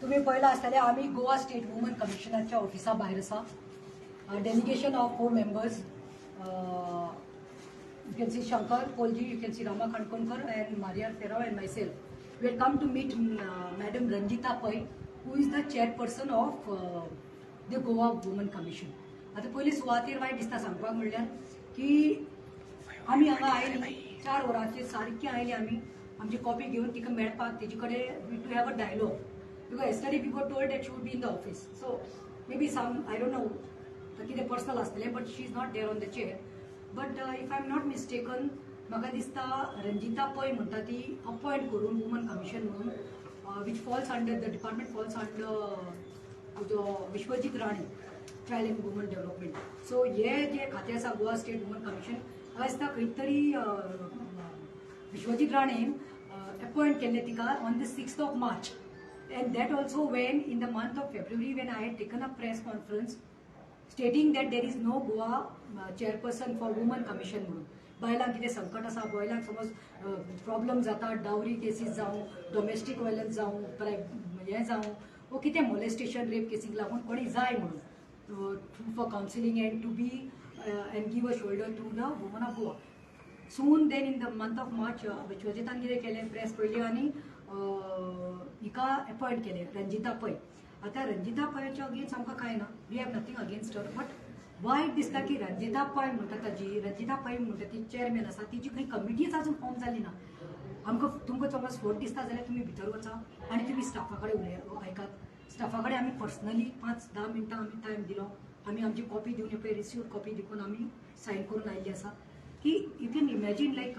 तुम्ही पहिला आसतले आम्ही गोवा स्टेट वुमन कमिशनरच्या ऑफिसा भायर आसा. Delegation of 4 members. You can see Shankar Polji, you can see Rama Kankonkar and Maria Ferrao and myself. We have come to meet Madam Ranjita Pai, who is the chairperson of the Goa Women Commission. आता पयली सुवातेर वायट दिसता सांगपाक म्हणल्यार की आमी हांगा oily 4 वरांचेर सारकी आयली आमी आमची कॉपी घेवन तिका मेळपाक तेजे कडेन to have a dialogue because yesterday we got told that she would be in the office. So maybe some, I don't know, कितें पर्सनल आसतलें, but she is not there on the chair. But if I'm not mistaken, म्हाका दिसता रंजिता पै म्हणटा ती appoint करून woman commission म्हणून which falls under the department falls under Vishwajit Rane child and woman development. So हे जे खातें आसा गोवा स्टेट वुमन कमिशन हांगा दिसता खंय तरी विश्वजीत राणेन अपॉइंट केल्लें तिका on the 6th of March. And that also when in the month of February when I had taken a press conference stating that there is no Goa chairperson for women commission म्हणून बायलांक कितें संकट आसा, बायलांक समज problem जाता, dowry cases जावं, domestic violence जावं, हें जावं वो कितें मोलेस्टेशन रेप केसीक लागून कोणी जाय म्हणून for counselling and to be and give a shoulder to the woman of Goa. Soon then in the month of March विश्वजितान कितें केलें प्रेस पयली आनी हिका अपॉइंट केले रंजिता पै. आता रंजिता पैच्या अगेन्स्ट आमकां कांय ना, we have nothing against her, but वायट दिसता की रंजिता पै म्हणटा ताजी रंजिता पै म्हणटा ती चेअरमॅन आसा तिची खंय कमिटीच अजून फॉर्म जाली ना. आमकां तुमकां समज फोट दिसता जाल्यार तुमी भितर वचा आनी तुमी स्टाफा कडेन आयकात. स्टाफा कडेन आमी पर्सनली 5-10 मिनटां आमी टायम दिलो, आमी आमची कॉपी दिवन पळय रिसीव कॉपी दिवन आमी सायन करून आयिल्ली आसा की you can imagine like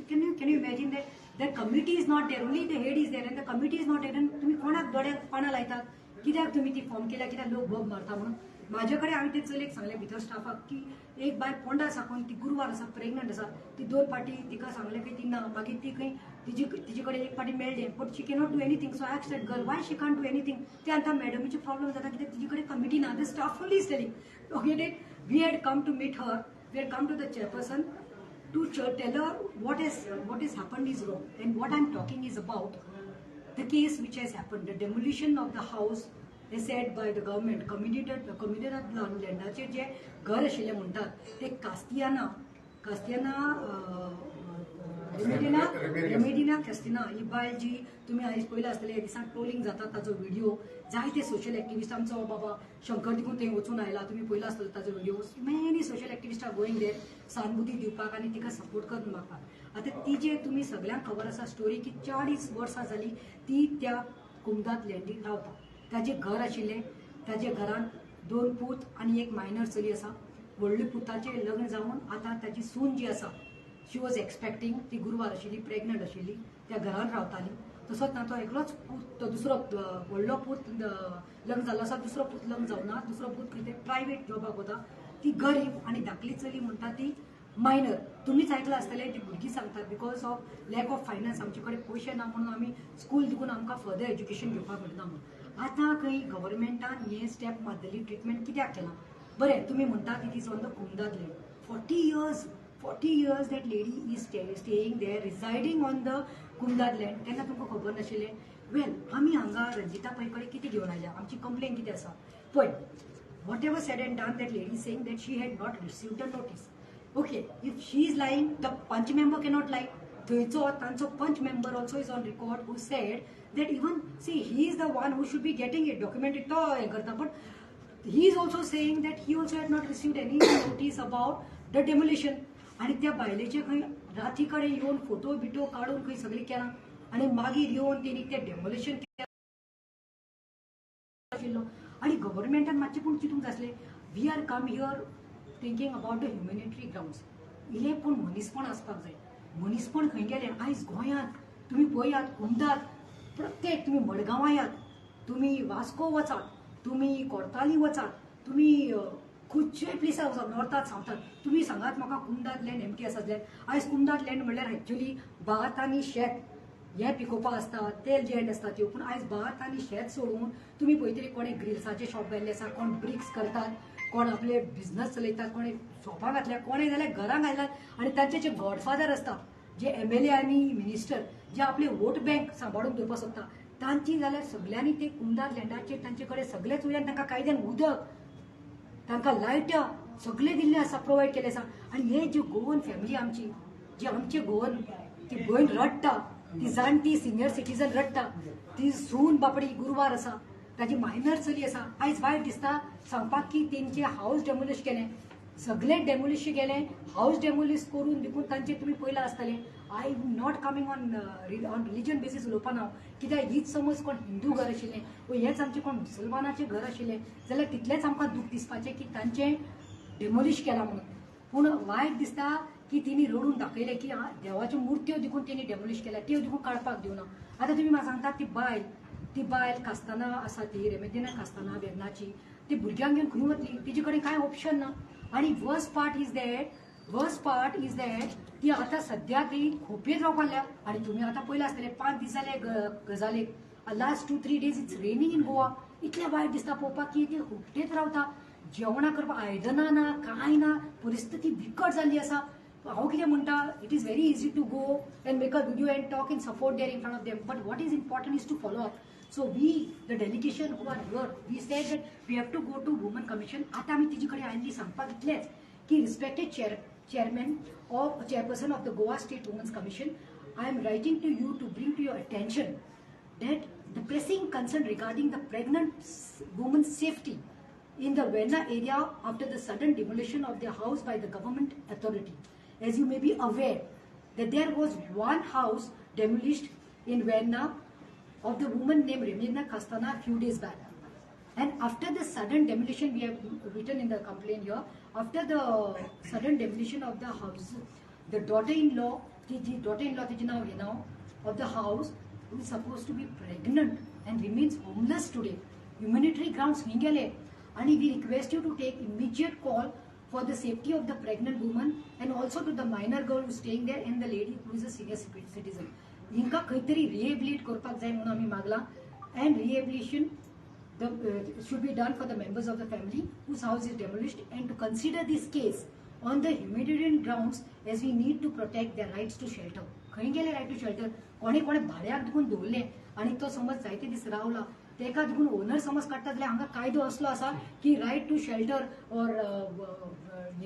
can you imagine that the committee is not there, only the head is there and the committee is not there. And तुम्ही कोणाक दोड्याक पानां लायतात, कित्याक तुम्ही ती फॉर्म केल्या, कित्याक लोक भोग मारता म्हणून. माझ्या कडेन हांवें ते चलयेक सांगलें भितर स्टाफाक की एक बाय पोंडा साकून ती गुरुवार आसा, प्रेग्नंट आसा, ती 2 फावटी तिका सांगलें की ती ना, मागीर ती खंय तिजे कडेन एक फावटी मेळ्ळें, but she cannot do anything. So I x that girl Y she can't do anything. ते आतां मॅडमीचे प्रॉब्लम जाता कित्याक तिजे कडेन कमिटी ना. The staff only is telling okay that we had come to meet her, we had come to the chairperson to tell her what has happened is wrong. And what I'm talking is about the case which has happened, the demolition of the house is said by the government. Community लँडाचे जे घर आशिल्ले म्हणटात ते कास्तियाना रेमेडिना कास्तिना ही बायल जी तुम्ही आयज पयला आसतले ह्या दिसांक ट्रोलिंग जाता ताजो व्हिडिओ. जायते सोशल एक्टिविस्ट आमचो बाबा शंकर देखून थंय वचून आयला, तुम्ही पयला आसतलो ताजो video. Many social activist are going there सहानुभूती दिवपाक आनी तिका सपोर्ट करून म्हाका. आतां ती जे तुमी सगळ्यांक खबर आसा स्टोरी की 40 वर्सां जाली ती त्या कुमदात लँडीक रावता. ताजें घर आशिल्लें, ताजे घरांत 2 पूत आनी एक मायनर चली आसा. व्हडल्या पुताचें लग्न जावन आतां ताची सून जी आसा शी वॉज एक्सपेक्टिंग, ती गुरुवार आशिल्ली, प्रेग्नंट आशिल्ली, त्या घरांत रावताली. तसोच ना तो एकलोच पूत, तो दुसरो व्हडलो पूत लग्न जाल्लो आसा, दुसरो पूत लग्न जावना, दुसरो पूत कितें प्रायवेट जॉबाक वता. ती गरीब आनी धाकली चली म्हणटा ती मायनर. तुमीच आयकलां आसतलें ती भुरगीं सांगतात because of lack of finance आमचे कडेन पयशे ना म्हणून आमी स्कूल देखून आमकां फर्दर एज्युकेशन घेवपाक मेळना म्हणून. आतां खंय गव्हर्मेंटान हें स्टेप मारलेली ट्रिटमेंट कित्याक केला? बरें तुमी म्हणटा की इट इज ऑन द कुमदाद land. 40 years that lady is staying there, residing on the कुमदाद लँड. तेन्ना तुमकां खबर नाशिल्लें? वेल आमी हांगा रंजिता पै कडेन कितें घेवन आयल्या, आमची कंप्लेन कितें आसा पळय. Whatever said and done that lady saying that she had not received the notice. Okay, if she is lying the panch member cannot lie. थंयचो तांचो panch member also is on record who said that even see he is the one who should be getting it documented. तो हें करता, but he is also saying that he also had not received any notice about the demolition. आणि त्या बायलेचे खंय राती कडेन येवन फोटो बिटो काढून खंय सगळी केलां आनी मागीर येवन तेणी तें डेमोलिशन केलें आशिल्लो. आनी गव्हर्मेंटान मातशें पूण चिंतूंक जाय आसलें. We are come here thinking about the humanitarian grounds. इलें पूण मनीसपण आसपाक जाय. मनीसपण खंय गेलें? आयज गोंयांत तुमी पळयात, कुमदात, प्रत्येक तुमी मडगांवां यात, तुमी वास्को वचात, तुमी कोर्ताली वचात, तुमी खंयच्याय प्लेसार वचात, नॉर्थात सावथात, तुमी सांगात म्हाका कुमदाद लँड एमटी आसा जाल्यार. आयज कुमदाद लँड म्हणल्यार एक्चुअली भात आनी शेत हें पिकोवपा आसता, ते लँड आसता त्यो. पूण आयज भात आनी शेत सोडून तुमी पळयतली कोणें ग्रिल्साचे शॉप घाल्ले आसा, कोण ब्रिक्स करतात, कोण आपले बिझनस चलयतात, कोणें शॉपां घातल्या, कोणें जाल्यार घरां घातल्यात. आनी तांचे जे गॉडफादर आसता जे MLA आनी मिनिस्टर जे आपले वोट बँक सांबाळून दवरपाक सोदता तांची जाल्यार सगळ्यांनी ते कुंदार लँडाचेर तांचे कडेन सगळेच वयल्यान तांकां कायद्यान उदक तांकां लायट सगळें दिल्लें आसा प्रोवायड केलें आसा आनी हे जे गोवन फॅमिली आमची जे आमचे गोवन ती भयण रडटा ती जाणटी सिनियर सिटीजन रडटा ती सून बापडी गुरवार आसा ताजी मायनर चली आसा आयज वायट दिसता सांगपाक की तेंचे हाऊस डेमोलिश केलें सगळें डेमोलिश केलें हाऊस डेमोलिश करून देखून तांचे तुमी पयलां आसतलें I not coming on religion basis उलोवपाना हांव कित्याक हीच समज कोण हिंदू घर आशिल्लें वा हेंच आमचें कोण मुसलमानाचें घर आशिल्लें जाल्यार तितलेंच आमकां दूख दिसपाचें की तांचें डेमोलिश केलां म्हणून पूण वायट दिसता की तिणी रडून दाखयलें की देवाच्यो मुर्त्यो देखून तेणी डेमोलिश केल्या त्यो देखून काडपाक दिवना आतां तुमी म्हाका सांगतात ती बायल कास्ताना आसा ती रेमेदिना कास्ताना वेर्नाची ती भुरग्यांक घेवन खंय वतली तिचे कडेन कांय ऑप्शन ना आनी वर्स्ट पार्ट इज दॅट ती आतां सद्या ती खोपयेत रावपाक लागल्या आनी तुमी आतां पयलें आसतलें 5 दीस जाले गजालेक last 2-3 days it's raining in Goa इतलें वायट दिसता पळोवपाक की ती खोपटेत रावता जेवणां करपाक आयदनां ना कांय ना परिस्थिती बिकट जाल्ली आसा हांव कितें म्हणटा it is very easy to go and make a video and talk in support there in front of them but what is important is to follow up so we the delegation who are here we said that we have to go to woman commission आतां आमी तिचे कडेन आयिल्ली सांगपाक इतलेंच की respected chairman or chairperson of the Goa State Women's Commission, I am writing to you to bring to your attention that the pressing concern regarding the pregnant woman's safety in the Verna area after the sudden demolition of their house by the government authority. As you may be aware that there was one house demolished in Verna of the woman named Remina Kastana a few days back. And after the sudden demolition, we have written in the complaint here, after the sudden demolition of the house, the daughter-in-law of the house, who is supposed to be pregnant and remains homeless today, humanitarian grounds hingele, and we request you to take immediate call for the safety of the pregnant woman and also to the minor girl who is staying there and the lady who is a senior citizen. Hinka kaitari rehabilitate korpak jay म्हणून आम्ही मागला and rehabilitation should be done for the members of the family whose house is demolished and to consider this case on the humanitarian grounds as we need to protect their rights to shelter. खंय गेले right to shelter कोणे भाड्याक दिवून दवरले आनी तो समज जायते दीस रावला तेका दिवून ओनर समज काडटा जाल्यार हांगा कायदो असलो आसा की right to shelter or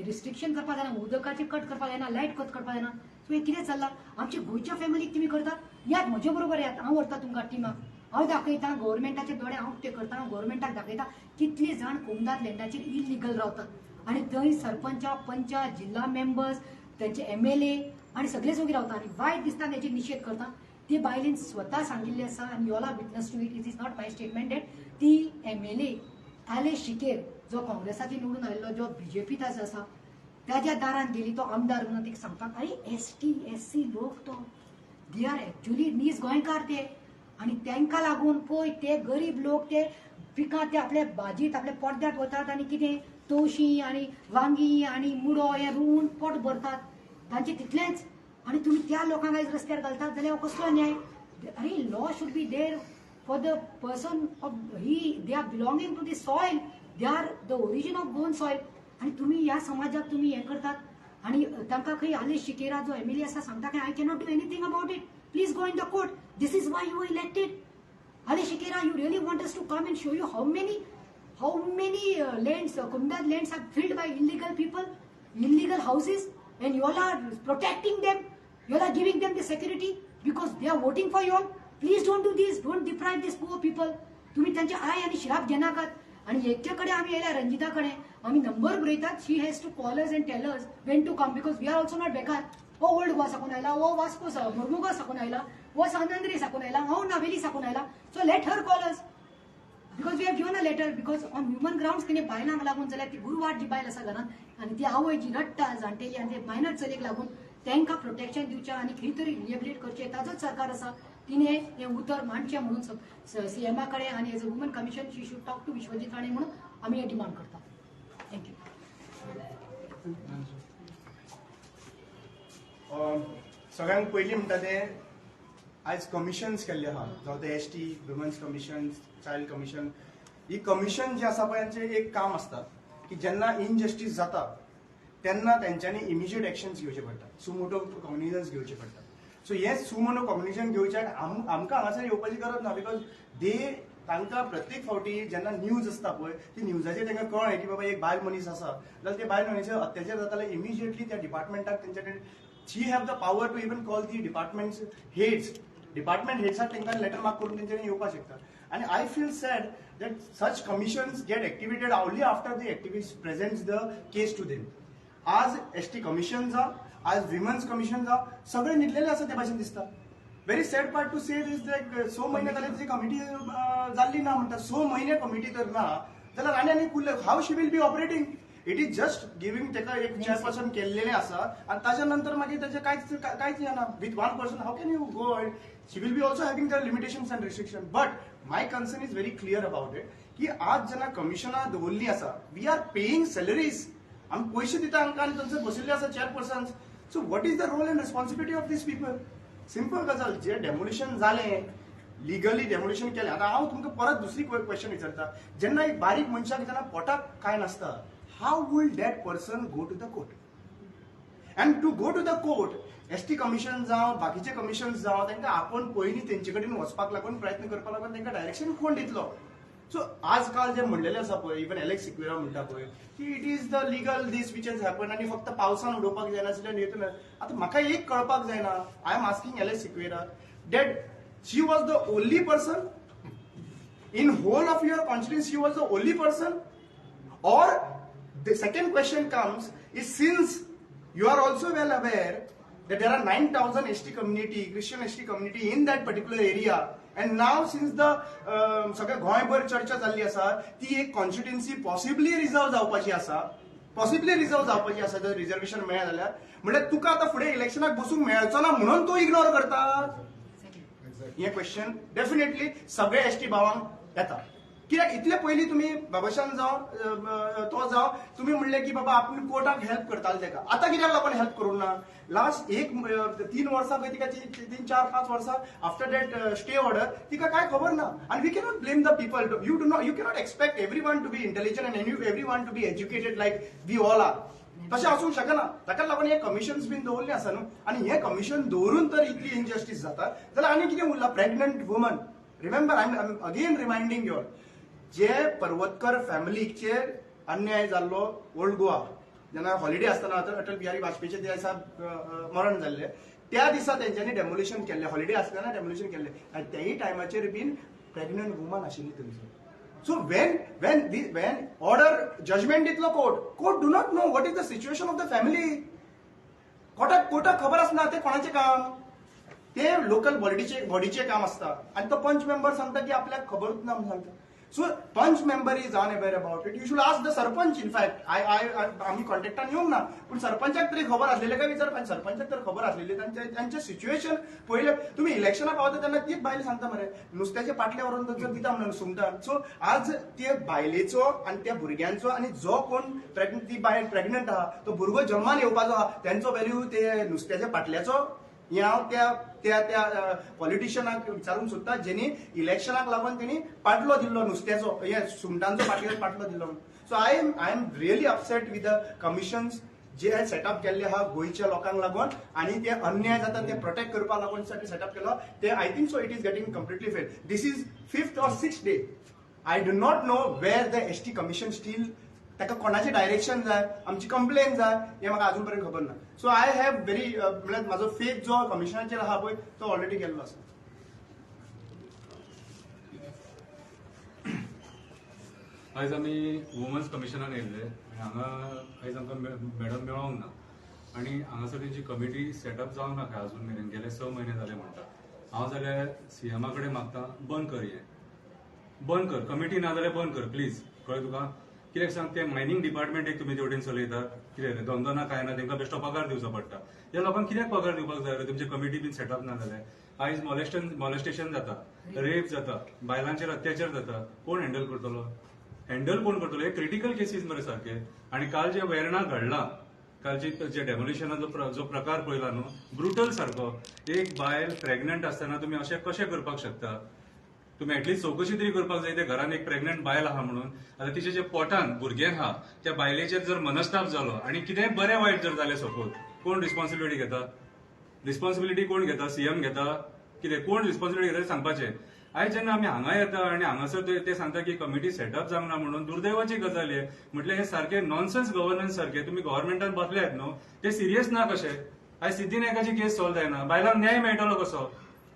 restriction करपाक जायना उदकाचे कट करपाक जायना लायट कट करपाक जायना सो हे कितें चल्लां आमच्या गोंयच्या फॅमिलीक तुमी करतात यात म्हजे बरोबर यात हांव व्हरता तुमकां टिमाक हांव दाखयता गव्हर्मेंटाचे दोळे हांव ते करता हांव गव्हर्मेंटाक दाखयता कितले जाण कोमदार लँडाचेर इलिगल रावतात आनी थंय सरपंच पंच जिल्हा मेंबर्स त्यांचे MLA आनी सगळेच वगैरे रावता आनी वायट दिसता तेचे निषेध करता ते बायलेन स्वता सांगिल्ले आसा आनी you all are witness to it is not my statement that ती MLA आले शिकेर जो काँग्रेसाची निवडून आयिल्लो जो BJPत आसा त्याच्या दारान गेली तो आमदार म्हणून तिका सांगपाक अरे ST SC लोक तो दे आर एक्चुअली नीज गोंयकार ते आणि त्यांका लागून पळय ते गरीब लोक ते पिकां ते आपल्या भाजीत आपल्या पडद्यात वतात आणि कितें तवशीं आणि वांगी आणि मुडो हे रोवन पोट भरतात तांचे तितलेंच आणि तुम्ही त्या लोकांक आयज रस्त्यार घालतात जाल्यार कसलो अन्याय अरे law should be there for the person of they are belonging to the soil they are the origin of Goan soil आणि तुम्ही ह्या समाजाक तुम्ही हे करतात आणि तांकां खंय आले शिकेरा जो MLA आसा सांगता की I cannot do anything about it Please go in the court. This is why you were elected. Ali Shikera, you really want us to come and show you how many lands, Kumdad lands are filled by illegal people, illegal houses, and you all are protecting them. You all are giving them the security because they are voting for you all. Please don't do this. Don't deprive these poor people. तुम्ही त्यांचे I आणि श्राप घेनाकात आणि याच्याकडे आम्ही यायला रंजिताकडे आम्ही number बरयतात she has to call us and tell us when to come because we are also not बेकार वो ओल्ड गोवा साकून आयला वो वास्को मुर्मुगांव साकून आयला वो सांद्रे साकून आयला हांव नावेली साकून आयला so let her call us because we have given a letter because on human grounds कितें बायलांक लागून जाल्यार ती गुरवाट जी बायल आसा घरांत आनी ती आवय जी रडटा जाणटेली आनी ते मायनर चलयेक लागून तांकां प्रोटेक्शन दिवचें आनी खंय तरी रिहेबिलिट करचें ताजोच सरकार आसा तिने हे उतर मांडचें म्हणून CMA कडेन आनी as a woman commission she should talk to Vishwajit Rane म्हणून आमी हे डिमांड करता थँक्यू सगळ्यांत पयलीं म्हणटा तें आयज कमिशन्स केल्ले आहा जावं ते ST women's commission child commission ही कमिशन जी आसा पळय हांचें एक काम आसता की जेन्ना इनजस्टीस जाता तेन्ना तेंच्यांनी इमिजिएट एक्शन्स घेवचे पडटात, सुमोटो कॉग्निजन्स घेवचे पडटात. सो हे सुमोटो कॉग्निजन घेवच्याक आमकां हांगासर येवपाची गरज ना, बिकॉज तांकां प्रत्येक फावटी जेन्ना न्यूज आसता पळय ती न्यूजाचेर तांकां कळ्ळें की बाबा एक बायल मनीस आसा जाल्यार त्या बायल मनशाचेर अत्याचार जाता जाल्यार इमिजिएटली त्या डिपार्टमेंटाक तेंचे कडेन she have the power to even call the department हेड्साक तांकां लेटर मार्क करून तेंच्यांनी येवपाक शकता. आनी आय फील सॅड that such commissions get activated only after the activist presents the case to them. आज एसटी कमिशन जा, आज विमन्स कमिशन जा, सगळे न्हिदलेले आसा ते भाशेन दिसता. व्हेरी सॅड पार्ट टू से दिस लायक 6 महिने जाले ती कमिटी जाल्ली ना म्हणटा. 6 महिने कमिटी तर ना जाल्यार आनी how she will be operating. It is just giving तेका एक चेअरपर्सन केल्लेले आसा आनी ताच्या नंतर मागीर ताचे कांयच येना. With one person how can you go ahead. She will be also having the limitations and restriction. But my concern is very clear about it की आज जेन्ना कमिशनां दवरली आसा, वी आर पेईंग सॅलरीज, आमी पयशे दिता हांकां आनी थंयसर बशिल्ले आसा chairpersons. So what is the role and responsibility of these people? Simple गजाल, जे डेमोलिशन जालें, लिगली डेमोलिशन केलें. आतां हांव तुमकां परत दुसरी क्वेश्चन विचारता. जेन्ना एक बारीक मनशाक जेन्ना पोटाक कांय नासता, how will that person go to the court? And to go to the court ST commission जावं बाकीचे कमिशन्स जावं तांकां आपूण पयलीं तेंचे कडेन वचपाक लागून प्रयत्न करपाक लागून तांकां डायरेक्शन कोण दितलो? सो आजकाल जे म्हणलेले आसा पळय, इवन एलेक्स सिक्वेरा म्हणटा पळय की it is the legal this which has happen आनी फक्त पावसान उडोवपाक जायना आसल्यार हेतून. आतां म्हाका एक कळपाक जायना, I am asking Alex Sequeira that she was the only person in whole of your constituency, she was the only person? और the second question comes is since you are also well aware that there are 9,000 ST community, Christian ST community in that particular area, and now since the सगळ्या गोंयभर चर्चा जाल्ली आसा ती एक constituency possibly reserve जावपाची आसा जर रिझर्वेशन मेळ्ळें जाल्यार. म्हणजे तुका आतां फुडें इलेक्शनाक बसूंक मेळचो ना म्हणून तूं इग्नोर करता. हे क्वेश्चन डेफिनेटली सगळे एसटी भावांक येता. कित्याक इतले पयलीं तुमी बाबाशान जावं तो जावं तुमी म्हणलें की बाबा आपूण कोर्टाक हेल्प करताले तेका. आतां कित्याक लागून हेल्प करूं ना? लास्ट 3 वर्सां खंय तिका 3-4-5 वर्सां आफ्टर दॅट स्टे ऑर्डर तिका काय खबर ना. आनी we cannot blame the people. You cannot expect everyone to be intelligent and everyone to be educated like we all are. तशें आसूंक शकना. ताका लागून हे कमिशन्स बीन दवरले आसा न्हू. आनी हे कमिशन दवरून तर इतली इनजस्टीस जाता जाल्यार आनी कितें उरला? Pregnant woman. Remember, I am again reminding you all, जे पर्वतकर फॅमिलीचेर अन्याय जाल्लो ओल्ड गोवा जेन्ना हॉलिडे आसतना अटल बिहारी वाजपेयीचे त्या दिसा मरण जाल्ले, त्या दिसा तेंच्यांनी डेमोलिशन केल्ले, हॉलिडे आसतना डेमोलिशन केल्ले. आनी त्याही टायमाचेर बीन प्रेग्नंट वुमन आशिल्ली थंयसर. सो when order judgment दितलो court do not know what is the situation of the family. कोर्टाक खबर आसना ते कोणाचें काम, ते लोकल बॉडीचे काम आसता. आनी तो पंच मेंबर सांगता की आपल्याक खबरूच ना म्हणून सांगता. So punch member is unaware about it. You should ask the sarpanch. In fact, आम्ही कॉन्टॅक्टान येवंक ना, पूण सरपंचाक तरी खबर आसलेले काय विचारपाक. सरपंचाक तर खबर आसलेली. तांचे सिच्युएशन पयले तुम्ही इलेक्शनाक पावता तेन्ना तीच बायल सांगता मरे नुस्त्याचे पाटले व्हरून थंयसर दिता म्हणून सुंगटां. सो आज ते बायलेचो आनी त्या भुरग्यांचो आनी जो कोण ती बायल प्रेग्नंट आहा तो भुरगो जल्मान येवपाचो आहा त्यांचो व्हॅल्यू ते नुस्त्याच्या पाटल्याचो. हे हांव त्या पॉलिटिशियनाक विचारूंक सोदता जेनी इलेक्शनाक लागून तेणी पाटलो दिल्लो नुस्त्याचो, हे सुंगटांचो पाटलो दिल्लो. So I am really upset with the commissions जे सेटअप केल्ले आहा गोंयच्या लोकांक लागून आनी ते अन्याय जाता ते प्रोटेक्ट करपा लागून सेटअप केलो. ते I think so it is getting completely fail. This is 5th or 6th day. I do not know where the ST commission still ताका कोणाचे डायरेक्शन जाय, आमची कंप्लेन जाय, हे म्हाका अजून पर्यंत खबर ना. सो आय हॅव व्हेरी म्हळ्यार म्हाजो फेथ जो कमिशनाचेर आहा पळय तो ऑलरेडी गेल्लो आसा. आयज आमी वुमन्स कमिशनान येयल्ले आनी हांगा आयज आमकां मॅडम मेळोंक ना आनी हांगासर तेंची कमिटी सेटअप जावंक ना काय अजून मेरेन. गेले 6 महिने जाले म्हणटा. हांव जाल्यार सीएमा कडेन मागता बंद कर, हें बंद कर. कमिटी ना जाल्यार बंद कर प्लीज. कळ्ळें तुका? कित्याक सांग, ते मायनिंग डिपार्टमेंट एक तुमी तेवटेन चलयतात, कितें रे धंदो ना काय ना, तांकां बेश्टो पगार दिवचो पडटा. ह्या लोकांक कित्याक पगार दिवपाक जाय रे? तुमचे कमिटी बीन सेटअप ना जाल्यार. आयज मॉलेस्टेशन जाता, रेप जाता, बायलांचेर अत्याचार जाता, कोण हँडल करतलो? हे क्रिटिकल केसीस मरे सारखे. आनी काल जे वेर्णा घडला, कालचे जे डेमोलिशनाचो जो प्रकार पळयला न्हू, ब्रुटल सारको. एक बायल प्रेग्नंट आसतना तुमी अशें कशें करपाक शकता? तुम्ही ऍटलीस्ट चौकशी तरी करपाक जाय. त्या घरान एक प्रेग्नंट बायल आहा म्हणून, आता तिच्या जे पोटान भुरगें आहा त्या बायलेचेर जर मनस्ताप जालो आनी कितेंय बरें वायट जर जालें सपोज, कोण रिस्पॉन्सिबिलिटी घेता? रिस्पॉन्सिबिलिटी कोण घेता? सीएम घेता? कितें कोण रिस्पॉन्सिबिलिटी घेता सांगपाचें. आयज जेन्ना आमी हांगा येता आनी हांगासर ते सांगता की कमिटी सेटअप जावंक ना म्हणून, दुर्दैवाची गजाल आहे. म्हटल्यार हे सारखे नॉनसेन्स गव्हर्नन्स सारखे. तुम्ही गव्हर्नमेंटान बसले आहेत न्हू, ते सिरियस ना कशे? आयज सिद्धिनायकाची केस सॉल्व जायना, बायलांक न्याय मेळटलो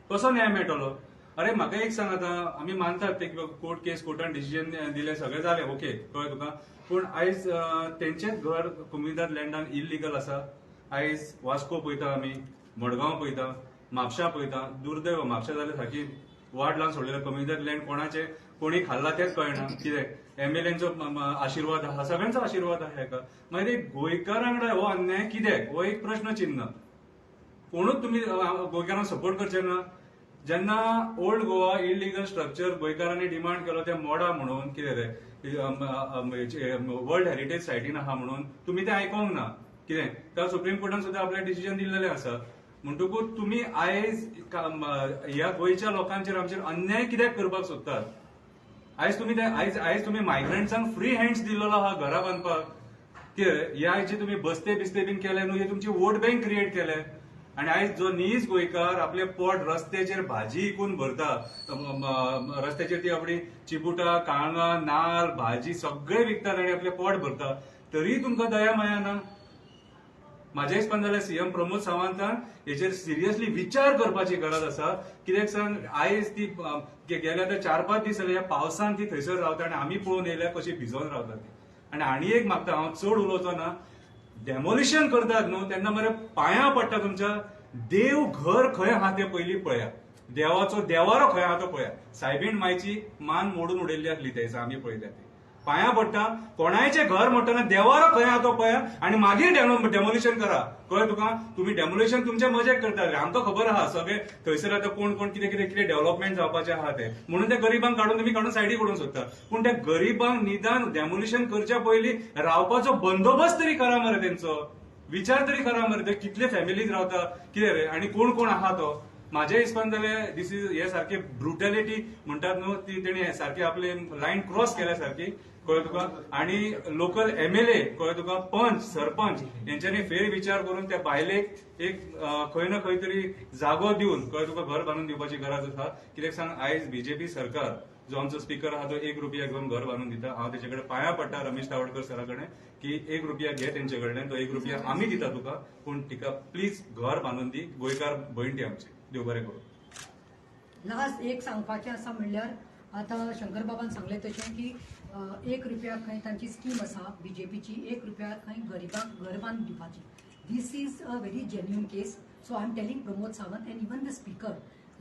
कसो न्याय मेळटलो? अरे म्हाका एक सांग, आता आमी मानतात ते कोर्ट केस, कोर्टान डिसिजन दिले, सगळें जालें, ओके, कळ्ळें तुका. पूण आयज तेंचेच घर कुमिदाद लँडान इल्लिगल आसा. आयज वास्को पळयता आमी, मडगांव पळयता, म्हापशा पळयता. दुर्दैव, म्हापशा जाल्यार सारकी वाट लावन सोडलेले. कमिदाद लँड कोणाचे, कोणी खाल्ला तेच कळना. कितें एमएलएंचो आशिर्वाद आहा, सगळ्यांचो आशिर्वाद आहा हेका. मागीर गोंयकारांकडे हो अन्याय कित्याक, हो एक प्रश्न चिन्ह. कोणूच तुम्ही गोंयकारांक सपोर्ट करचे ना. जेन्ना ओल्ड गोवा इलिगल स्ट्रक्चर गोंयकारांनी डिमांड केलो ते मोडा म्हणून, कितें रे वर्ल्ड हेरिटेज सायटीन आहा म्हणून, तुम्ही ते आयकोंक ना. कितें त्या सुप्रीम कोर्टान सुद्धा आपलें डिसिजन दिल्लेलें आसा. म्हणटकूच तुम्ही आयज ह्या गोंयच्या लोकांचेर आमचेर अन्याय कित्याक करपाक सोदतात? आयज तुम्ही मायग्रंट्सांक फ्री हँड्स दिल्लो आहा घरा बांदपाक. कितें हे आयज जे तुम्ही बस्ते बिस्ते बीन केले न्हू, हे तुमची वोट बँक क्रिएट केले. आणि आयज जो नीज गोंयकार आपले पोट रस्त्याचेर भाजी विकून भरता, रस्त्याचेर ती आपली चिबुटां, काळंगां, नाल्ल, भाजी सगळे विकतात आनी आपले पोट भरता, तरी तुमकां दया माया ना. म्हाजे हिसपान जाल्यार सीएम प्रमोद सावंतान हेचेर सिरियसली विचार करपाची गरज आसा. कित्याक सांग, आयज ती गेल्या ते 4-5 दीस जाले पावसान ती थंयसर रावता आनी आमी पळोवन येयल्या कशी भिजोवन रावता ती. आनी आनी एक मागता, हांव चड उलोवचो ना, डेमोलिशन करतात न्हू तेन्ना मरे पांयां पडटा तुमच्या. देव घर खंय आहा ते पयलीं पळया, देवाचो देवारो खंय आहा तो पळया. सायबीण मायची मान मोडून उडयल्ली आसली थंयसर, आमी पळयल्या ती. पांयां पडटा, कोणायचे घर मोडटना देवारो खंय आहा तो पळया आनी मागीर डेमोलिशन करा. कळ्ळें तुका? तुम्ही डेमोलिशन तुमचे मजेक करतात रे, आमकां खबर आहा सगळे थंयसर आतां कोण कोण कितें कितें कितें डेव्हलपमेंट जावपाचें आहा ते, म्हणून त्या गरीबांक काडून सायडीक उडोवंक सोदता. पूण त्या गरीबांक निदान डेमोलिशन करच्या पयलीं रावपाचो बंदोबस्त तरी करा मरे, तेंचो विचार तरी करा मरे. ते कितले फॅमिलीज रावता, कितें रे, आनी कोण कोण आहा तो. म्हाज्या हिसपान जाल्यार दिस इज हे सारखे ब्रुटॅलिटी म्हणटात न्हू, ती तेणी सारखी आपली लायन क्रॉस केल्या सारखी. कळ्ळें तुका? आणि लोकल एमएलए, कळ्ळें तुका, पंच, सरपंच यांच्यानी फेर विचार करून त्या बायलेक एक खंय ना खंय तरी जागो दिवन, कळ्ळें तुका, घर बांदून दिवपाची गरज आसा. कित्याक सांग, आयज बीजेपी सरकार जो आमचो स्पीकर आहा तो 1 रुपया घेवन घर बांदून दिता. हांव तेचे कडेन पांयां पडटा रमेश तावडकर सरा कडेन की 1 रुपया घे तेंचे कडल्यान, तो 1 रुपया आमी दिता तुका, पूण तिका प्लीज घर बांदून दी. गोंयकार भयण ती आमची, देव बरें करूं. लास्ट एक सांगपाचें आसा म्हणल्यार, आतां शंकर बाबान सांगलें तशें की 1 रुपया खंय तांची स्कीम आसा बीजेपीची, 1 रुपया खंय गरीबांक घर बांदून दिवपाची. This is a very genuine case. So I am telling Pramod Sawant and even the speaker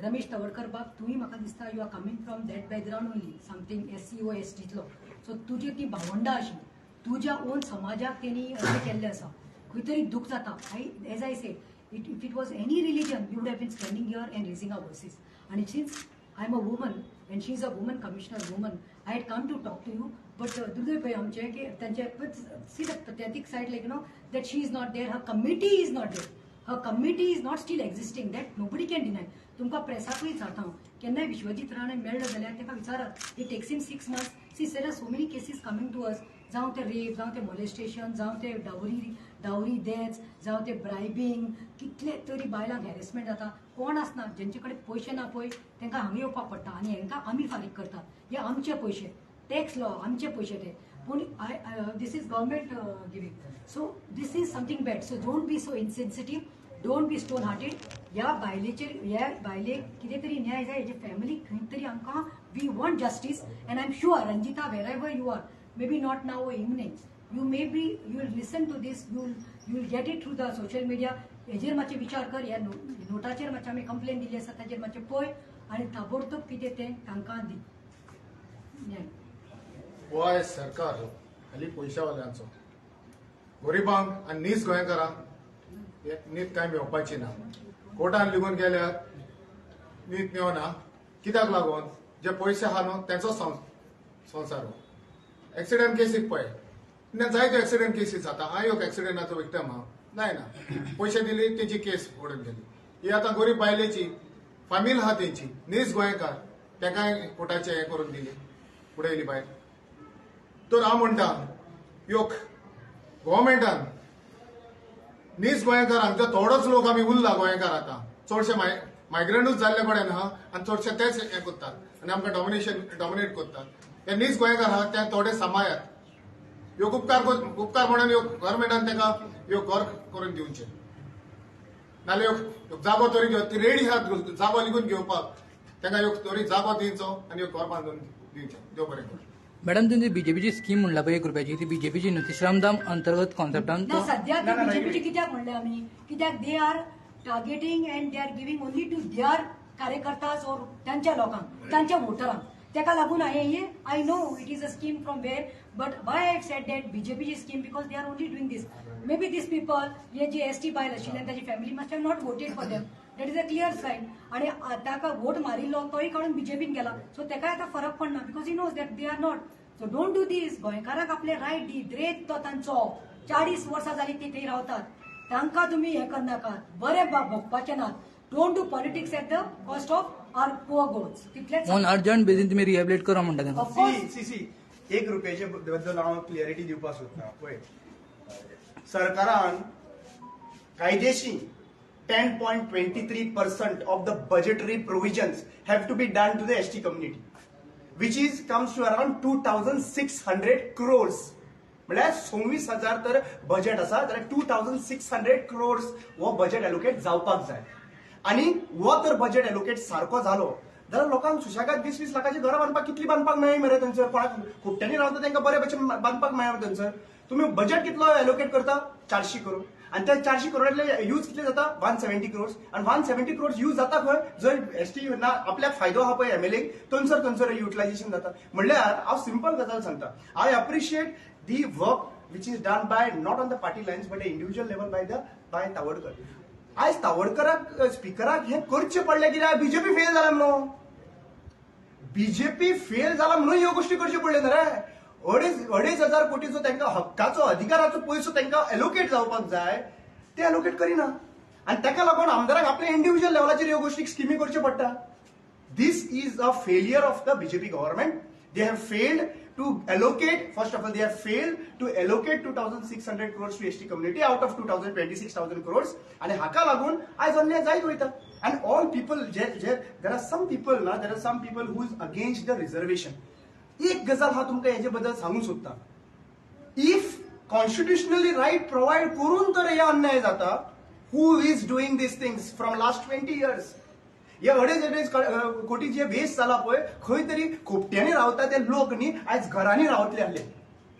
Ramesh Tawadkar बाब, तुम्ही म्हाका दिसता you are coming from that background only, something SCO STतलो. सो तुजी ती भावंडा आशिल्ली, तुज्या ओन समाजाक तेणी अशें केल्लें आसा, खंय तरी दूख जाता. As I said, if it was any religion, we would have been standing here and raising our voices. And since I'm a woman and she's a woman commissioner woman, I had come to talk to you. But Durdev bhai amche ke tanche, but see the pathetic side, like, you know, that she is not there, her committee is not there, her committee is not still existing, that nobody can deny. तुमका प्रेसाकूय सांगता हांव, केन्नाय विश्वजीत राणे मेळ्ळो जाल्यार तेका विचारात. It takes him 6 months. See there are so many cases coming to us, जावं ते रेप, जावं ते मोलेस्टेशन, जावं ते डावरी डेथ्स, जावं ते ब्रायबिंग, कितले तरी बायलांक हॅरेसमेंट जाता. कोण आसना जेंचे कडेन पयशे ना पळय तांकां हांगा येवपाक पडटा आनी हांकां आमी फारीक करतात. हे आमचे पयशे, टॅक्स लॉ आमचे पयशे ते. पूण this is government giving. So this is something bad. So don't be so insensitive, don't be stone hearted. ह्या बायलेक कितें तरी न्याय जाय, हेजे फॅमिलीक खंय तरी आमकां we want justice. And I am sure Ranjita, wherever you are, maybe not now or evenings, you will listen to this, you will get it through the social media. हेजेर मातशें विचार कर. ह्या नोटाचेर मातशें आमी कंप्लेन दिली आसा, ताचेर मातशें पळय आनी ताबडतोब कितें तें तांकां दी. गोंय सरकार खाली पयशावाल्यांचो, गरिबांक आनी नीज गोंयकारांक नीत कांय मेळपाची ना. कोर्टान लिगून गेल्यार नीत मेळना. कित्याक लागून? जे पयशे आहा न्हू तेंचो संवसार. एक्सिडेंट केसीक पळय, जायत्यो एक्सिडेंट केसीस जाता. हांव एक एक्सिडेंटाचो विक्टम हा, जायना, पयशे दिले तेची केस उडून गेली. ही आतां गरीब बायलेची फामील आहा तेंची, नीज गोंयकार तेकाय कोर्टाचे हे करून दिली फुडें येयली भायर तर हांव म्हणटा योक गव्हर्मेंटान नीज गोंयकार हांगचो थोडोच लोक आमी उरला गोंयकार आतां चडशे मायग्रंटूच जाल्ले कडेन आहा आनी चडशे तेच हे करतात आनी आमकां डॉमिनेट करतात ते नीज गोंयकार आहा ते थोडे सांबाळ्यात ह्यो उपकार म्हणून ह्यो गव्हर्मेंटान तेका ह्यो घर करून दिवचे नाल्यार ह्यो जागो तरी घेवन ती रेडी आहात जागो लिगून घेवपाक तेका ह्यो तरी जागो दिवचो आनी ह्यो घर बांदून दिवचे देव बरें करूं मॅडम तुमची बीजेपीची स्कीम म्हणला पळय 1 रुपयाची ती बीजेपीची न्हू ती श्रमदान अंतर्गत कॉन्सेप्टान ना सध्या ती बीजेपीची कित्याक म्हणले आमी कित्याक they are targeting and they are giving only to their कार्यकर्ताज और तांच्या लोकांक तांच्या वोटरांक तेका लागून I know it is a scheme from where but why I said that बीजेपीची scheme because they are only doing this may be these people हे जी एसटी बायल आशिल्ले आनी ताची family must have not voted for them that is a clear sign आणि ताका vote मारिल्लो तोय काडून बीजेपीन गेला सो तेका आतां फरक पडना because he knows that they are not so don't do this गोंयकाराक आपले रायट दी रेत तो तांचो 40 वर्सां जाली ती थंय रावतात तांकां तुमी हे करनाकात बरे भोगपाचे नात don't do politics at the cost of our poor goats तितलेच ऑन अर्जंट बेजीन तुम्ही रिहॅबिलिट करा म्हणटा तेंका ऑफकोर्स सी 1 रुपयाचे बद्दल हांव क्लियरिटी दिवपाक सोदता पळय सरकारान कायदेशीर 10.23% of the budgetary provisions have to be done to the ST community, which comes to around 2,600 crores. म्हळ्यार 26,000 तर बजेट आसा जाल्यार 2,600 crores हो बजेट एलोकेट जावपाक जाय आनी हो तर बजेट एलोकेट सारको जालो जाल्यार लोकांक सुशेगाद 20-20 लाखाची घरां बांदपाक कितली बांदपाक मेळ्ळी मरे थंयसर कोणाक खुबट्यांनी रावता तांकां बरे भशेन बांदपाक मेळ्ळा थंयसर तुम्ही बजेट कितलो एलोकेट करता 400 करोड आणि त्या 400 करोडातले यूज कितले जाता 170 crores आणि 170 crores यूज जाता खंय जर एसटी ना आपल्याक फायदो आहा पळय एमएलए थंयसर युटिलायझेशन जाता म्हणल्यार हांव सिंपल गजाल सांगता I appreciate the work which is done by not on the party lines but individual level by Tawadkar आयज तावडकराक स्पिकराक हे करचे पडले कित्याक बीजेपी फेल जाला म्हणून बीजेपी फेल जाला म्हणून ह्यो गोष्टी करच्यो पडले न्ही रे 2,500 कोटीचो तांकां हक्काचो अधिकाराचो पयसो तांकां एलोकेट जावपाक जाय ते एलोकेट करिना आनी ताका लागून आमदाराक आपल्या इंडिव्हिज्युअल लेवलाचेर ह्यो गोष्टी स्किमी करच्यो पडटा this is a failure of the BJP government they have failed to allocate, first of all, they have failed to allocate 2,600 crores to ST community out of 26,000 crores. And haka lagun, I only जायत वयता. And all people, there are some people who is against the reservation. एक गजाल हा तुमकां हेजे बद्दल सांगूंक सोदता. If constitutionally right provide करून तर हे अन्याय जाता, who is doing these things from last 20 years? या 2.5 कोटी जे वेस्ट जाला पळय खंय तरी खोपट्यांनी रावता ते लोक न्ही आयज घरांनी रावतले आसले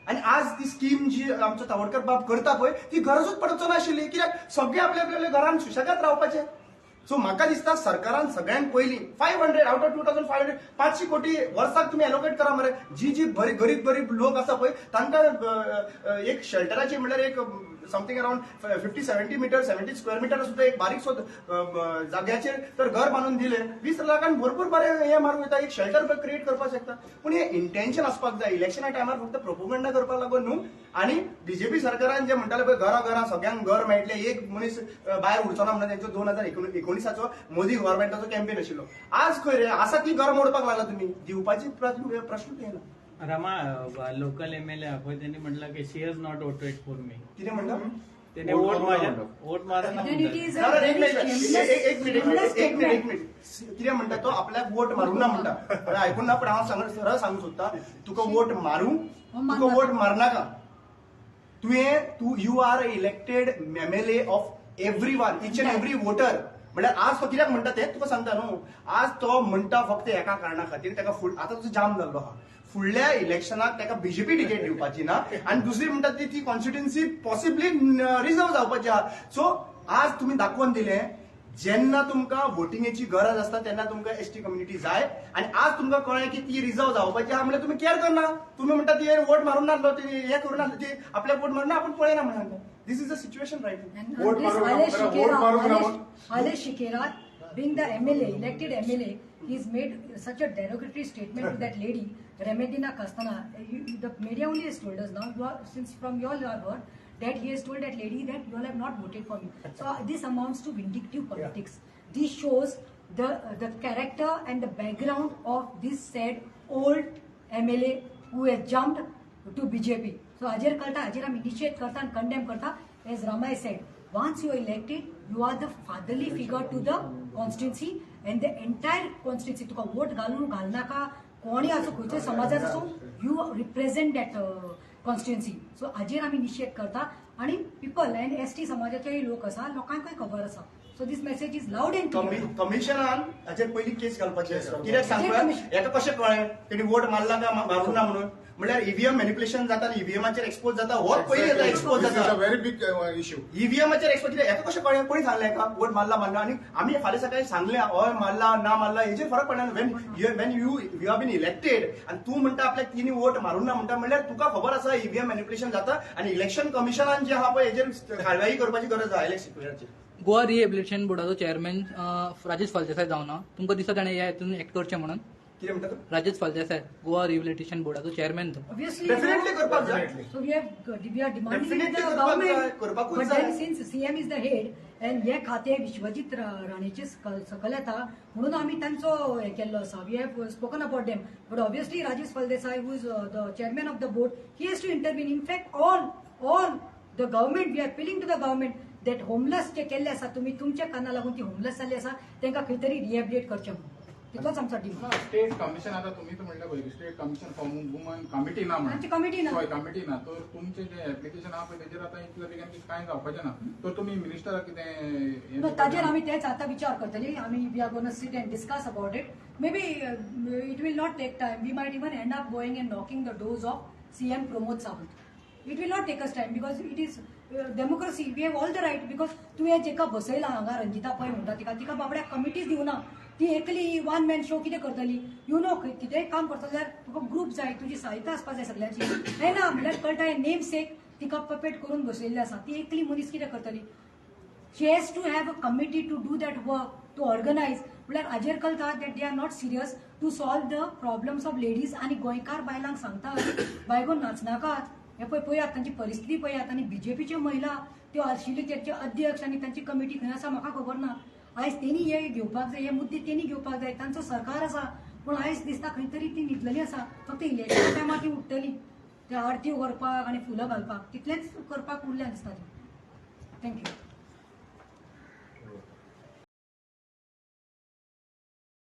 आनी आज ती स्कीम जी आमचो तावडकर बाब करता पळय ती गरजूच पडचो नाशिल्ली कित्याक सगळे आपल्या आपल्या घरान सुशेगाद रावपाचे सो म्हाका दिसता सरकारान सगळ्यांत पयलीं 500 आउट ऑफ 2,500 500 कोटी वर्साक तुम्ही एलोकेट करा मरे जी गरीब लोक आसा पळय तांकां एक शेल्टराची म्हणल्यार एक something around 50-70 metre 70 square metre सुद्धा एक बारीकसो जाग्याचेर तर घर बांदून दिले 20 लाखांक भरपूर बरे हे मारून वयता एक शेल्टर क्रिएट करपाक शकता पूण हे इंटेन्शन आसपाक जाय इलेक्शना टायमार फक्त प्रोपोगंडा करपाक लागून न्हू आनी बीजेपी सरकारान जे म्हणटाले पळय घरा सगळ्यांक घर मेळटले एक मनीस भायर उरचो ना म्हणून तेंचो 2019 मोदी गव्हर्नमेंटाचो कॅम्पेन आशिल्लो आज खंय रे आसा ती घर मोडपाक लागला तुमी दिवपाची प्रश्न येना रमा लोकल एमएलए पळय त्यांनी म्हटलं की she has not voted for me कितें म्हणटा त्याने वोट मारना Then it is a एक very मिनिट statement. कितें म्हणटा तो आपल्याक वोट मारूं ना म्हणटा आयकून ना पण हांव सरळ सांगूंक सोदता तुका वोट मारूं तुका वोट मारनाका you are elected MLA of everyone each and every voter म्हणल्यार आज तो कित्याक म्हणटा तें तुका सांगता न्हू आज तो म्हणटा फक्त एका कारणां खातीर ताका आतां तुजो जाम जाल्लो आहा फुडल्या इलेक्शनाक ताका बीजेपी टिकेट दिवपाची ना आनी दुसरी म्हणटा ती कॉन्स्टिट्युएन्सी पॉसिबली रिझर्व जावपाची आहा सो आज तुमी दाखोवन दिलें जेन्ना तुमकां वोटिंगेची गरज आसता तेन्ना तुमकां एसटी कम्युनिटी जाय आनी आज तुमकां कळ्ळें की ती रिझर्व जावपाची आहा म्हणल्यार तुमी केअर करना तुमी म्हणटा ती वोट मारून नासलो ती हे करून नासलो ती आपल्याक वोट मारून आपूण पळयना म्हणून this is the situation right Ale Shikera, being the MLA, elected MLA, he's made such a derogatory statement to that lady, Remedina Kastana. The media only has told us now, since from your word, that he has told that lady that you all have not voted for me. So this amounts to vindictive politics. This shows the character and the background of this said old MLA who has jumped to BJP. So हाजेर करता हाजेर आमी निषेध करता and condemn करता. As Ramai said, once you are elected, you are the fatherly figure to the constituency and the entire constituency. Tuka vote घालून घालनाका कोणी असो खंयच्या समाजाचो असो, you represent that constituency. So हाजेर आमी निषेध करता आणि people and ST समाजाचे लोक आसा लोकांकय खबर आसा. So this message is loud and clear. कमिशनान हाचेर पयली केस घालपाची आसा. Yes, कित्याक सांगूया commission. हेका कशें कळ्ळें तेणी वोट मारला काय मारूं ना म्हणून म्हळ्यार ईव्हीएम मॅनिप्युलेशन जाता आनी ईव्हीएमाचेर एक्सपोज जाता हो पयली येता एक्सपोज This is a जाता very big issue. ईव्हीएमाचेर एक्सपोज कित्याक हेका कशें कळ्ळें कोणी सांगलें हेका वोट मारला मारना आनी आमी फाल्यां सकाळीं सांगलें हय मारला ना मारला हेजेर फरक पडना when you have been elected आनी तूं म्हणटा आपल्याक तिणी वोट मारूं ना म्हणटा म्हणल्यार तुका खबर आसा ईव्हीएम मॅनिप्युलेशन जाता आनी इलेक्शन कमिशनान जे आहा पळय हेजेर कारवाई करपाची गरज आहा इलेक्शनाचेर. गोवा रिहेबिलिटेशन बोर्डाचो चेअरमॅन राजेश फळदेसाय जावना तुमकां दिसता ताणें ह्या हितून एक्ट करचें म्हणून? कितें म्हणटा तूं? राजेश फळदेसाय गोवा रिहेबिलिटेशन बोर्डाचो चेअरमॅन तो. Obviously, डेफिनेटली करपाक जाय. So we are demanding Definitely the करपाक जाय, government, करपाकूच but जाय. then since CM is the head and हे खाते विश्वजीत राणेचे सकल येता म्हणून आमी तांचो हे केल्लो आसा. We have spoken about them, but obviously Rajesh Faldesai, who is the chairman of the board, he has to intervene. In fact, all the government, we are appealing to the government that homeless जे केल्ले आसा तुमी तुमच्या काना लागून ती homeless जाल्ली आसा तांकां खंय तरी रिहॅबिलिटेट करचें म्हणून. तितलोच आमचो डिमांड. स्टेट कमिशन आता तुम्ही तर म्हणलं पहिले state commission for woman committee ना आमची committee ना. हय कमिटी ना तर तुमचे जे ऍप्लिकेशन आहा पळय तेजेर आता इतल्या बेगीन कांय जावपाचें ना तर तुम्ही मिनिस्टराक कितें No, ताजेर आमी तेच आता विचार करतली. आमी we are gonna sit and discuss about it. Maybe it will not take time. We might even end up going and knocking the doors of CM Pramod Sawant. It will not take us time because it is democracy. We have all the right because तुवें जेका बसयला हांगा रंजिता पै म्हणटा तिका बाबड्याक committees दिवना. ती एकली one man show कितें करतली? यू नो कितेंय काम करतलो जाल्यार तुका ग्रुप जाय, तुजी सहायता आसपाक जाय सगळ्यांची. हे ना म्हणल्यार कळटा हें नेम सेक तिका पपेट करून बसयल्लें आसा. ती एकली मनीस कितें करतली? She has to have a committee to do that work, to organize. म्हळ्यार हाजेर कळटा that they are not serious to solve the problems of ladies आनी गोंयकार बायलांक सांगतात बायगो नाचनाकात. हे पळयात तांची परिस्थिती पळयात आनी बीजेपीच्यो महिला त्यो आशिल्ल्यो तेचे अध्यक्ष आनी तांची कमिटी खंय आसा म्हाका खबर ना. आयज तेणी हे घेवपाक जाय, हे मुद्दे तेणी घेवपाक जाय. तांचो सरकार आसा पूण आयज दिसता खंय तरी ती न्हिदलेली आसा. फक्त इलेक्शन टायमार ती उठतली त्या आरत्यो करपाक आनी फुलां घालपाक तितलेंच करपाक उरलें दिसता. थँक्यू.